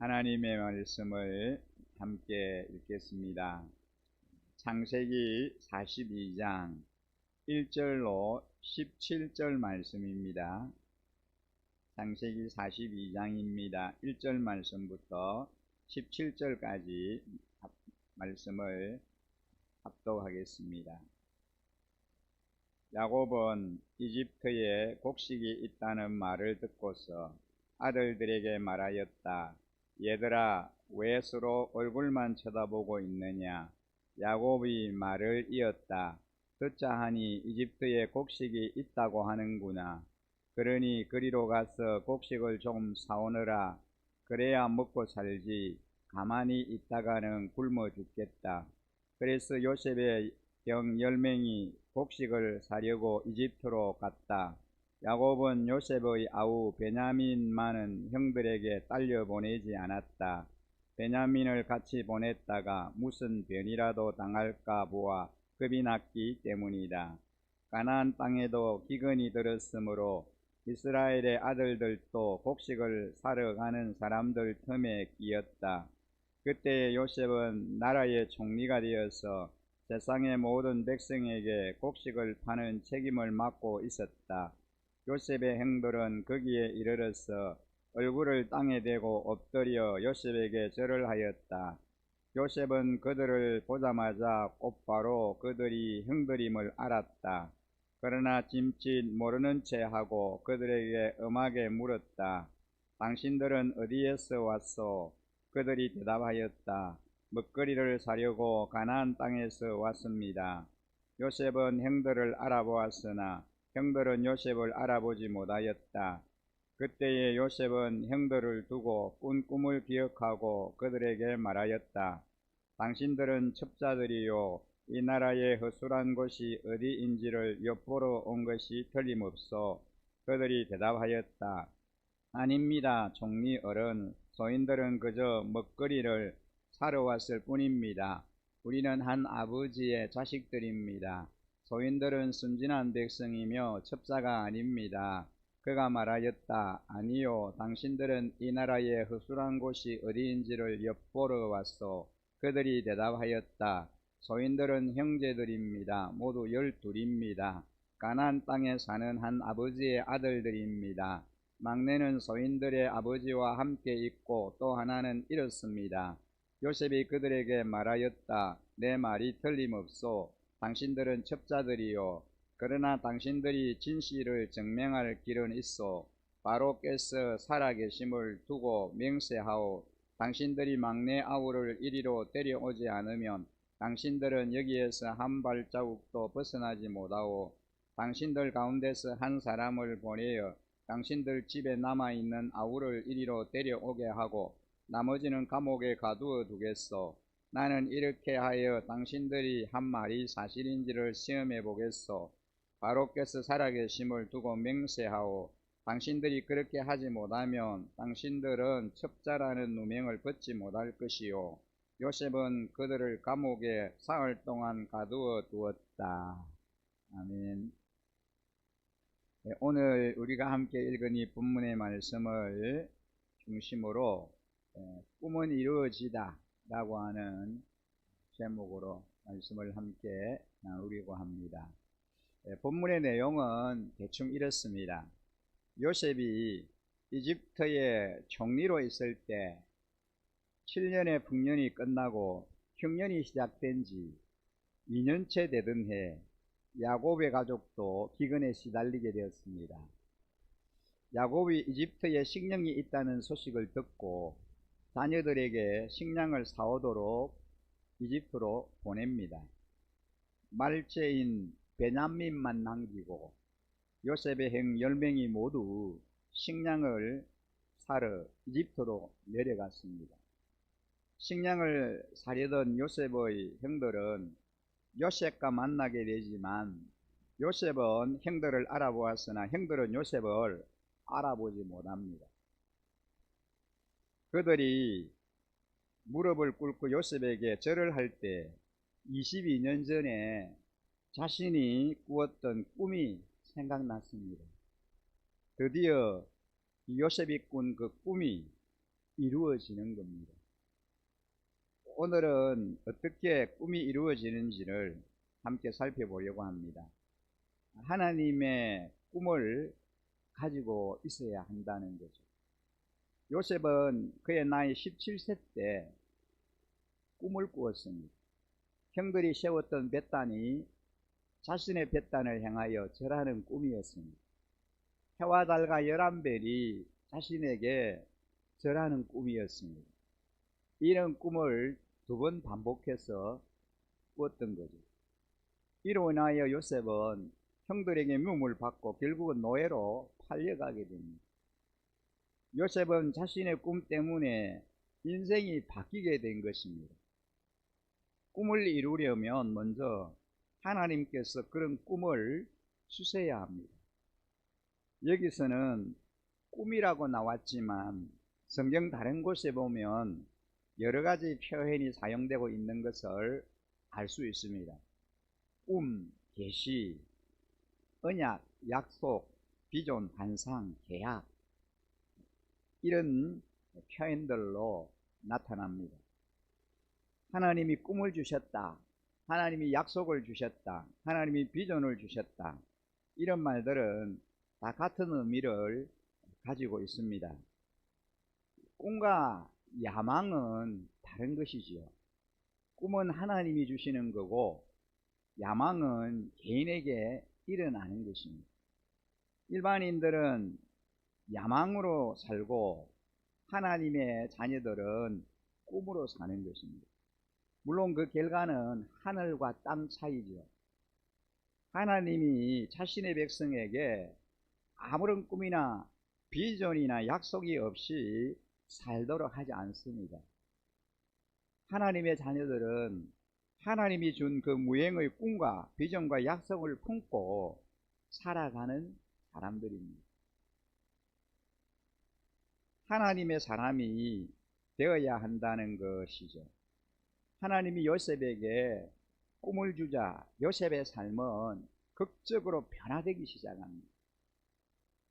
하나님의 말씀을 함께 읽겠습니다. 창세기 42장 1절로 17절 말씀입니다. 창세기 42장입니다. 1절 말씀부터 17절까지 말씀을 합독하겠습니다. 야곱은 이집트에 곡식이 있다는 말을 듣고서 아들들에게 말하였다. 얘들아, 왜 서로 얼굴만 쳐다보고 있느냐? 야곱이 말을 이었다. 듣자 하니 이집트에 곡식이 있다고 하는구나. 그러니 그리로 가서 곡식을 좀 사오너라. 그래야 먹고 살지. 가만히 있다가는 굶어 죽겠다. 그래서 요셉의 형 10명이 곡식을 사려고 이집트로 갔다. 야곱은 요셉의 아우 베냐민만은 형들에게 딸려 보내지 않았다. 베냐민을 같이 보냈다가 무슨 변이라도 당할까 보아 겁이 났기 때문이다. 가나안 땅에도 기근이 들었으므로 이스라엘의 아들들도 곡식을 사러 가는 사람들 틈에 끼었다. 그때 요셉은 나라의 총리가 되어서 세상의 모든 백성에게 곡식을 파는 책임을 맡고 있었다. 요셉의 형들은 거기에 이르러서 얼굴을 땅에 대고 엎드려 요셉에게 절을 하였다. 요셉은 그들을 보자마자 곧바로 그들이 형들임을 알았다. 그러나 짐짓 모르는 채 하고 그들에게 엄하게 물었다. 당신들은 어디에서 왔소? 그들이 대답하였다. 먹거리를 사려고 가나안 땅에서 왔습니다. 요셉은 형들을 알아보았으나 형들은 요셉을 알아보지 못하였다. 그때에 요셉은 형들을 두고 꾼 꿈을 기억하고 그들에게 말하였다. 당신들은 첩자들이요, 이 나라의 허술한 곳이 어디인지를 엿보러 온 것이 틀림없소. 그들이 대답하였다. 아닙니다, 총리 어른. 소인들은 그저 먹거리를 사러 왔을 뿐입니다. 우리는 한 아버지의 자식들입니다. 소인들은 순진한 백성이며 첩자가 아닙니다. 그가 말하였다. 아니요, 당신들은 이 나라의 허술한 곳이 어디인지를 엿보러 왔소. 그들이 대답하였다. 소인들은 형제들입니다. 모두 12입니다. 가나안 땅에 사는 한 아버지의 아들들입니다. 막내는 소인들의 아버지와 함께 있고 또 하나는 이렇습니다. 요셉이 그들에게 말하였다. 내 말이 틀림없소. 당신들은 첩자들이요, 그러나 당신들이 진실을 증명할 길은 있어. 바로께서 살아계심을 두고 맹세하오. 당신들이 막내 아우를 이리로 데려오지 않으면 당신들은 여기에서 한 발자국도 벗어나지 못하오. 당신들 가운데서 한 사람을 보내어 당신들 집에 남아있는 아우를 이리로 데려오게 하고 나머지는 감옥에 가두어 두겠소. 나는 이렇게 하여 당신들이 한 말이 사실인지를 시험해 보겠소. 바로께서 살아계심을 두고 맹세하오. 당신들이 그렇게 하지 못하면 당신들은 첩자라는 누명을 벗지 못할 것이요. 요셉은 그들을 감옥에 사흘 동안 가두어 두었다. 아멘. 오늘 우리가 함께 읽은 이 본문의 말씀을 중심으로 꿈은 이루어지다 라고 하는 제목으로 말씀을 함께 나누려고 합니다. 본문의 내용은 대충 이렇습니다. 요셉이 이집트의 총리로 있을 때 7년의 풍년이 끝나고 흉년이 시작된 지 2년째 되던 해 야곱의 가족도 기근에 시달리게 되었습니다. 야곱이 이집트에 식량이 있다는 소식을 듣고 자녀들에게 식량을 사오도록 이집트로 보냅니다. 말째인 베냐민만 남기고 요셉의 형 10명이 모두 식량을 사러 이집트로 내려갔습니다. 식량을 사려던 요셉의 형들은 요셉과 만나게 되지만 요셉은 형들을 알아보았으나 형들은 요셉을 알아보지 못합니다. 그들이 무릎을 꿇고 요셉에게 절을 할 때 22년 전에 자신이 꾸었던 꿈이 생각났습니다. 드디어 요셉이 꾼 그 꿈이 이루어지는 겁니다. 오늘은 어떻게 꿈이 이루어지는지를 함께 살펴보려고 합니다. 하나님의 꿈을 가지고 있어야 한다는 거죠. 요셉은 그의 나이 17세 때 꿈을 꾸었습니다. 형들이 세웠던 벳단이 자신의 벳단을 향하여 절하는 꿈이었습니다. 해와 달과 11별이 자신에게 절하는 꿈이었습니다. 이런 꿈을 2번 반복해서 꾸었던 거죠. 이로 인하여 요셉은 형들에게 미움을 받고 결국은 노예로 팔려가게 됩니다. 요셉은 자신의 꿈 때문에 인생이 바뀌게 된 것입니다. 꿈을 이루려면 먼저 하나님께서 그런 꿈을 주셔야 합니다. 여기서는 꿈이라고 나왔지만 성경 다른 곳에 보면 여러 가지 표현이 사용되고 있는 것을 알 수 있습니다. 꿈, 계시, 언약, 약속, 비전, 환상, 계약, 이런 표현들로 나타납니다. 하나님이 꿈을 주셨다, 하나님이 약속을 주셨다, 하나님이 비전을 주셨다, 이런 말들은 다 같은 의미를 가지고 있습니다. 꿈과 야망은 다른 것이지요. 꿈은 하나님이 주시는 거고 야망은 개인에게 일어나는 것입니다. 일반인들은 야망으로 살고 하나님의 자녀들은 꿈으로 사는 것입니다. 물론 그 결과는 하늘과 땅 차이죠. 하나님이 자신의 백성에게 아무런 꿈이나 비전이나 약속이 없이 살도록 하지 않습니다. 하나님의 자녀들은 하나님이 준 그 무행의 꿈과 비전과 약속을 품고 살아가는 사람들입니다. 하나님의 사람이 되어야 한다는 것이죠. 하나님이 요셉에게 꿈을 주자 요셉의 삶은 극적으로 변화되기 시작합니다.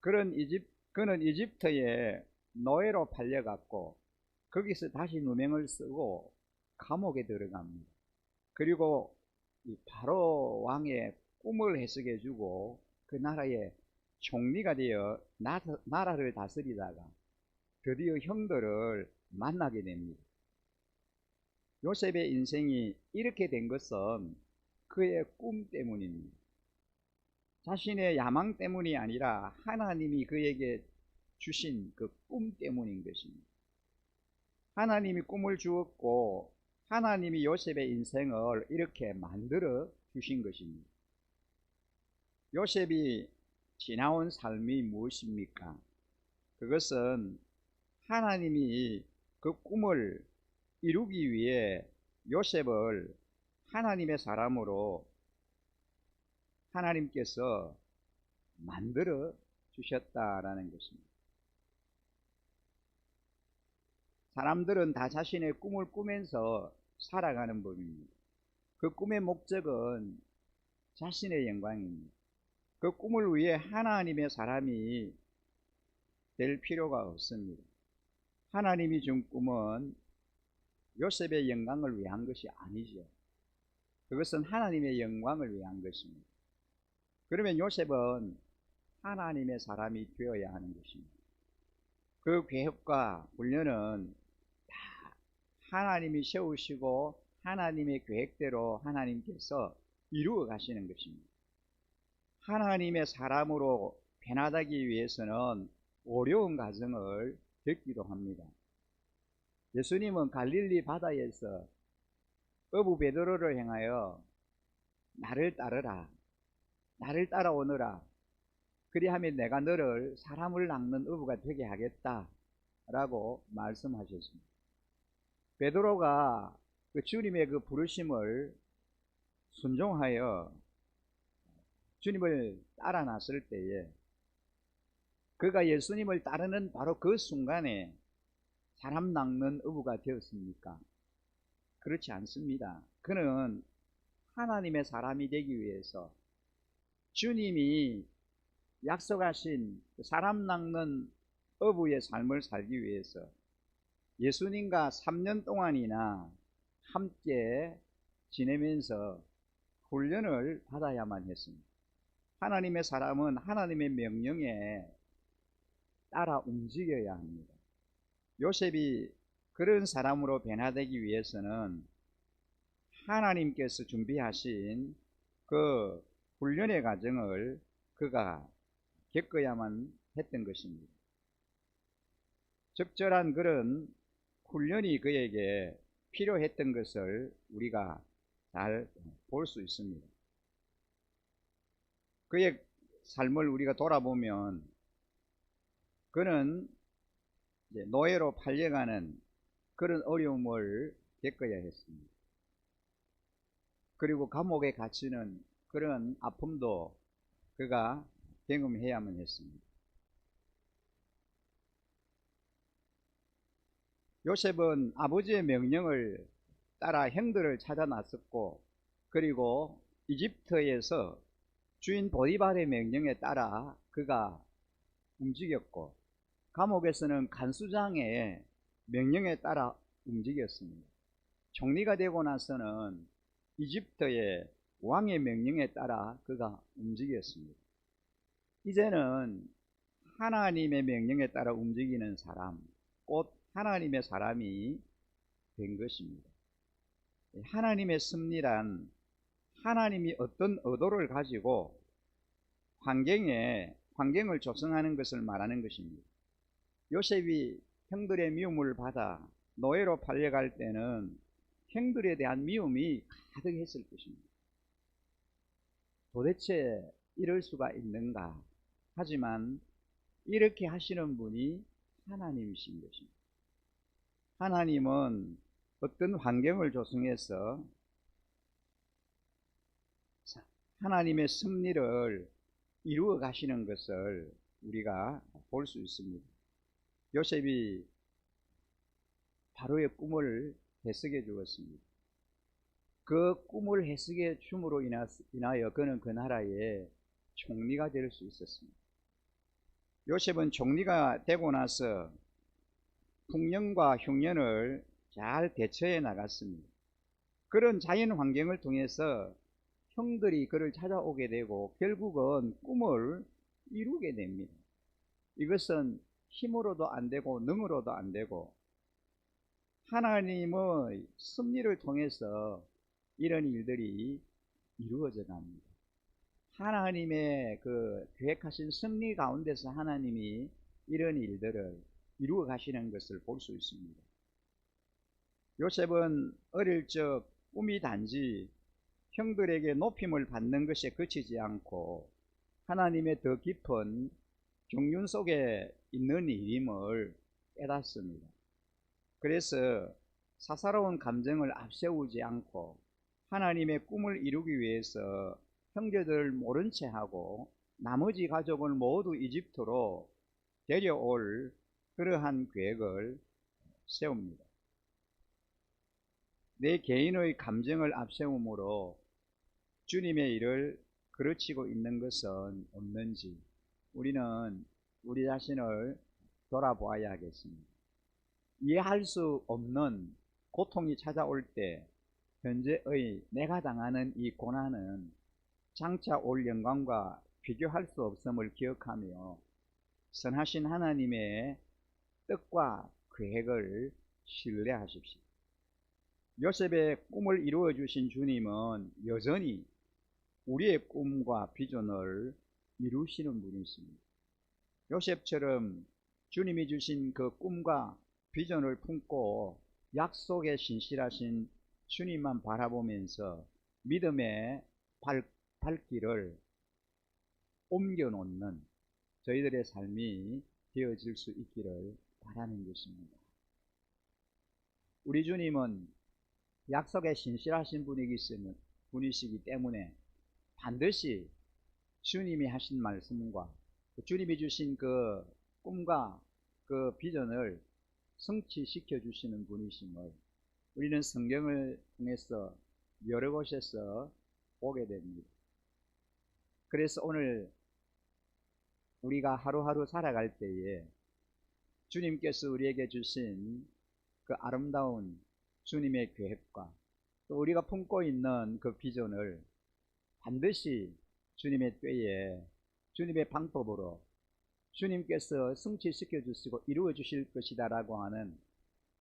그는 이집트에 노예로 팔려갔고 거기서 다시 누명을 쓰고 감옥에 들어갑니다. 그리고 이 바로 왕의 꿈을 해석해 주고 그 나라의 총리가 되어 나라를 다스리다가 드디어 형들을 만나게 됩니다. 요셉의 인생이 이렇게 된 것은 그의 꿈 때문입니다. 자신의 야망 때문이 아니라 하나님이 그에게 주신 그 꿈 때문인 것입니다. 하나님이 꿈을 주었고 하나님이 요셉의 인생을 이렇게 만들어 주신 것입니다. 요셉이 지나온 삶이 무엇입니까? 그것은 하나님이 그 꿈을 이루기 위해 요셉을 하나님의 사람으로 하나님께서 만들어 주셨다라는 것입니다. 사람들은 다 자신의 꿈을 꾸면서 살아가는 법입니다. 그 꿈의 목적은 자신의 영광입니다. 그 꿈을 위해 하나님의 사람이 될 필요가 없습니다. 하나님이 준 꿈은 요셉의 영광을 위한 것이 아니죠. 그것은 하나님의 영광을 위한 것입니다. 그러면 요셉은 하나님의 사람이 되어야 하는 것입니다. 그 계획과 훈련은 다 하나님이 세우시고 하나님의 계획대로 하나님께서 이루어 가시는 것입니다. 하나님의 사람으로 변화되기 위해서는 어려운 과정을 겪기도 합니다. 예수님은 갈릴리 바다에서 어부 베드로를 향하여 나를 따르라, 나를 따라오너라, 그리하면 내가 너를 사람을 낚는 어부가 되게 하겠다 라고 말씀하셨습니다. 베드로가 그 주님의 그 부르심을 순종하여 주님을 따라 나설 때에 그가 예수님을 따르는 바로 그 순간에 사람 낚는 어부가 되었습니까? 그렇지 않습니다. 그는 하나님의 사람이 되기 위해서 주님이 약속하신 사람 낚는 어부의 삶을 살기 위해서 예수님과 3년 동안이나 함께 지내면서 훈련을 받아야만 했습니다. 하나님의 사람은 하나님의 명령에 따라 움직여야 합니다. 요셉이 그런 사람으로 변화되기 위해서는 하나님께서 준비하신 그 훈련의 과정을 그가 겪어야만 했던 것입니다. 적절한 그런 훈련이 그에게 필요했던 것을 우리가 잘 볼 수 있습니다. 그의 삶을 우리가 돌아보면 그는 노예로 팔려가는 그런 어려움을 겪어야 했습니다. 그리고 감옥에 갇히는 그런 아픔도 그가 경험해야만 했습니다. 요셉은 아버지의 명령을 따라 형들을 찾아 나섰고, 그리고 이집트에서 주인 보디발의 명령에 따라 그가 움직였고, 감옥에서는 간수장의 명령에 따라 움직였습니다. 총리가 되고 나서는 이집트의 왕의 명령에 따라 그가 움직였습니다. 이제는 하나님의 명령에 따라 움직이는 사람, 곧 하나님의 사람이 된 것입니다. 하나님의 섭리란 하나님이 어떤 의도를 가지고 환경을 조성하는 것을 말하는 것입니다. 요셉이 형들의 미움을 받아 노예로 팔려갈 때는 형들에 대한 미움이 가득했을 것입니다. 도대체 이럴 수가 있는가? 하지만 이렇게 하시는 분이 하나님이신 것입니다. 하나님은 어떤 환경을 조성해서 하나님의 섭리를 이루어 가시는 것을 우리가 볼 수 있습니다. 요셉이 바로의 꿈을 해석해 주었습니다. 그 꿈을 해석해 줌으로 인하여 그는 그 나라의 총리가 될 수 있었습니다. 요셉은 총리가 되고 나서 풍년과 흉년을 잘 대처해 나갔습니다. 그런 자연 환경을 통해서 형들이 그를 찾아오게 되고 결국은 꿈을 이루게 됩니다. 이것은 힘으로도 안 되고 능으로도 안 되고 하나님의 섭리를 통해서 이런 일들이 이루어져 갑니다. 하나님의 그 계획하신 섭리 가운데서 하나님이 이런 일들을 이루어 가시는 것을 볼 수 있습니다. 요셉은 어릴 적 꿈이 단지 형들에게 높임을 받는 것에 그치지 않고 하나님의 더 깊은 경륜 속에 있는 일임을 깨닫습니다. 그래서 사사로운 감정을 앞세우지 않고 하나님의 꿈을 이루기 위해서 형제들을 모른 채 하고 나머지 가족을 모두 이집트로 데려올 그러한 계획을 세웁니다. 내 개인의 감정을 앞세움으로 주님의 일을 그르치고 있는 것은 없는지 우리는 우리 자신을 돌아보아야 하겠습니다. 이해할 수 없는 고통이 찾아올 때 현재의 내가 당하는 이 고난은 장차 올 영광과 비교할 수 없음을 기억하며 선하신 하나님의 뜻과 계획을 신뢰하십시오. 요셉의 꿈을 이루어 주신 주님은 여전히 우리의 꿈과 비전을 이루시는 분이십니다. 요셉처럼 주님이 주신 그 꿈과 비전을 품고 약속에 신실하신 주님만 바라보면서 믿음의 발길을 옮겨놓는 저희들의 삶이 되어질 수 있기를 바라는 것입니다. 우리 주님은 약속에 신실하신 분이시기 때문에 반드시 주님이 하신 말씀과 주님이 주신 그 꿈과 그 비전을 성취시켜 주시는 분이심을 우리는 성경을 통해서 여러 곳에서 보게 됩니다. 그래서 오늘 우리가 하루하루 살아갈 때에 주님께서 우리에게 주신 그 아름다운 주님의 계획과 또 우리가 품고 있는 그 비전을 반드시 주님의 때에 주님의 방법으로 주님께서 성취시켜 주시고 이루어 주실 것이다 라고 하는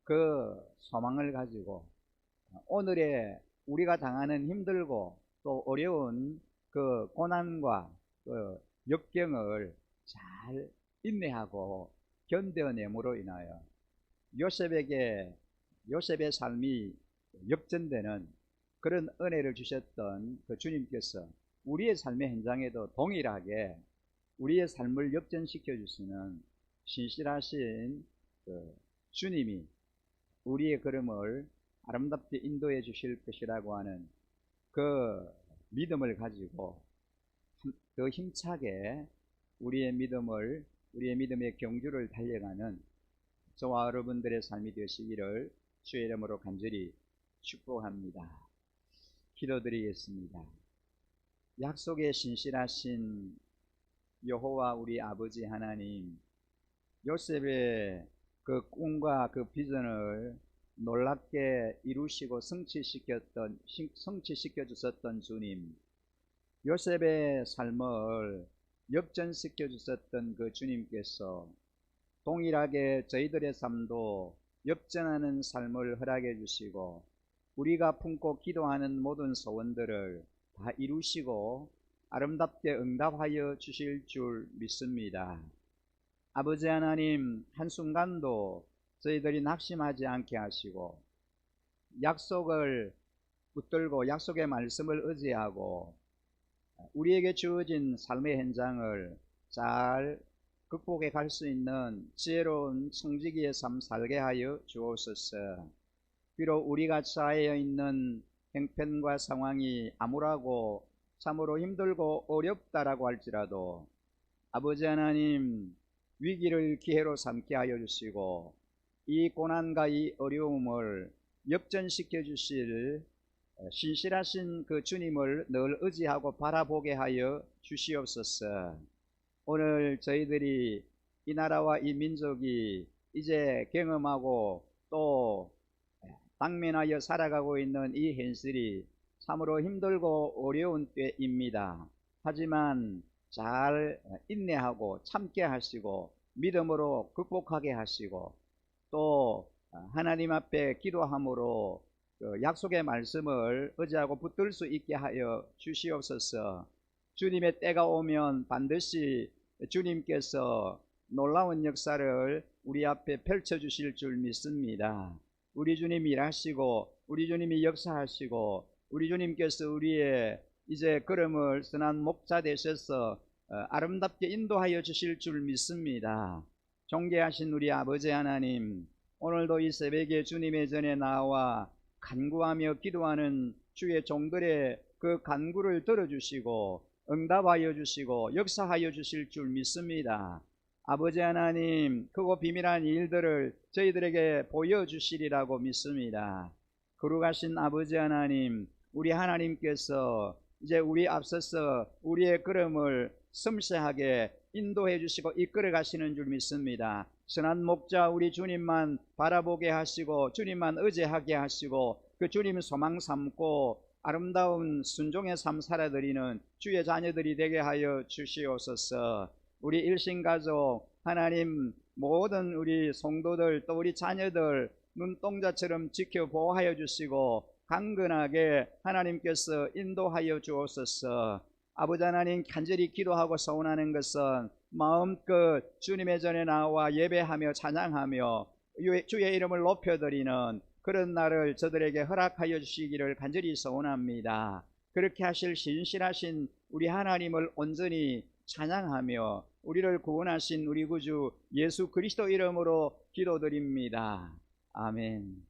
그 소망을 가지고 오늘의 우리가 당하는 힘들고 또 어려운 그 고난과 그 역경을 잘 인내하고 견뎌냄으로 인하여 요셉의 삶이 역전되는 그런 은혜를 주셨던 그 주님께서 우리의 삶의 현장에도 동일하게 우리의 삶을 역전시켜 주시는 신실하신 그 주님이 우리의 걸음을 아름답게 인도해 주실 것이라고 하는 그 믿음을 가지고 더 힘차게 우리의 믿음의 경주를 달려가는 저와 여러분들의 삶이 되시기를 주의 이름으로 간절히 축복합니다. 기도드리겠습니다. 약속에 신실하신 여호와 우리 아버지 하나님, 요셉의 그 꿈과 그 비전을 놀랍게 이루시고 성취시켜 주셨던 주님, 요셉의 삶을 역전시켜 주셨던 그 주님께서 동일하게 저희들의 삶도 역전하는 삶을 허락해 주시고 우리가 품고 기도하는 모든 소원들을 다 이루시고 아름답게 응답하여 주실 줄 믿습니다. 아버지 하나님, 한순간도 저희들이 낙심하지 않게 하시고 약속을 붙들고 약속의 말씀을 의지하고 우리에게 주어진 삶의 현장을 잘 극복해 갈 수 있는 지혜로운 청지기의 삶 살게 하여 주옵소서. 비록 우리가 처하여 있는 형편과 상황이 암울하고 참으로 힘들고 어렵다라고 할지라도 아버지 하나님, 위기를 기회로 삼게 하여 주시고 이 고난과 이 어려움을 역전시켜 주실 신실하신 그 주님을 늘 의지하고 바라보게 하여 주시옵소서. 오늘 저희들이 이 나라와 이 민족이 이제 경험하고 또 당면하여 살아가고 있는 이 현실이 참으로 힘들고 어려운 때입니다. 하지만 잘 인내하고 참게 하시고 믿음으로 극복하게 하시고 또 하나님 앞에 기도함으로 그 약속의 말씀을 의지하고 붙들 수 있게 하여 주시옵소서. 주님의 때가 오면 반드시 주님께서 놀라운 역사를 우리 앞에 펼쳐주실 줄 믿습니다. 우리 주님 일하시고 우리 주님이 역사하시고 우리 주님께서 우리의 이제 걸음을 선한 목자 되셔서 아름답게 인도하여 주실 줄 믿습니다. 존귀하신 우리 아버지 하나님, 오늘도 이 새벽에 주님의 전에 나와 간구하며 기도하는 주의 종들의 그 간구를 들어주시고 응답하여 주시고 역사하여 주실 줄 믿습니다. 아버지 하나님, 크고 비밀한 일들을 저희들에게 보여주시리라고 믿습니다. 거룩하신 아버지 하나님, 우리 하나님께서 이제 우리 앞서서 우리의 걸음을 섬세하게 인도해 주시고 이끌어 가시는 줄 믿습니다. 선한 목자 우리 주님만 바라보게 하시고 주님만 의지하게 하시고 그 주님 소망 삼고 아름다운 순종의 삶 살아드리는 주의 자녀들이 되게 하여 주시옵소서. 우리 일신가족 하나님 모든 우리 성도들 또 우리 자녀들 눈동자처럼 지켜 보호하여 주시고 강건하게 하나님께서 인도하여 주옵소서. 아버지 하나님, 간절히 기도하고 서원하는 것은 마음껏 주님의 전에 나와 예배하며 찬양하며 주의 이름을 높여드리는 그런 날을 저들에게 허락하여 주시기를 간절히 서원합니다. 그렇게 하실 신실하신 우리 하나님을 온전히 찬양하며 우리를 구원하신 우리 구주 예수 그리스도 이름으로 기도드립니다. 아멘.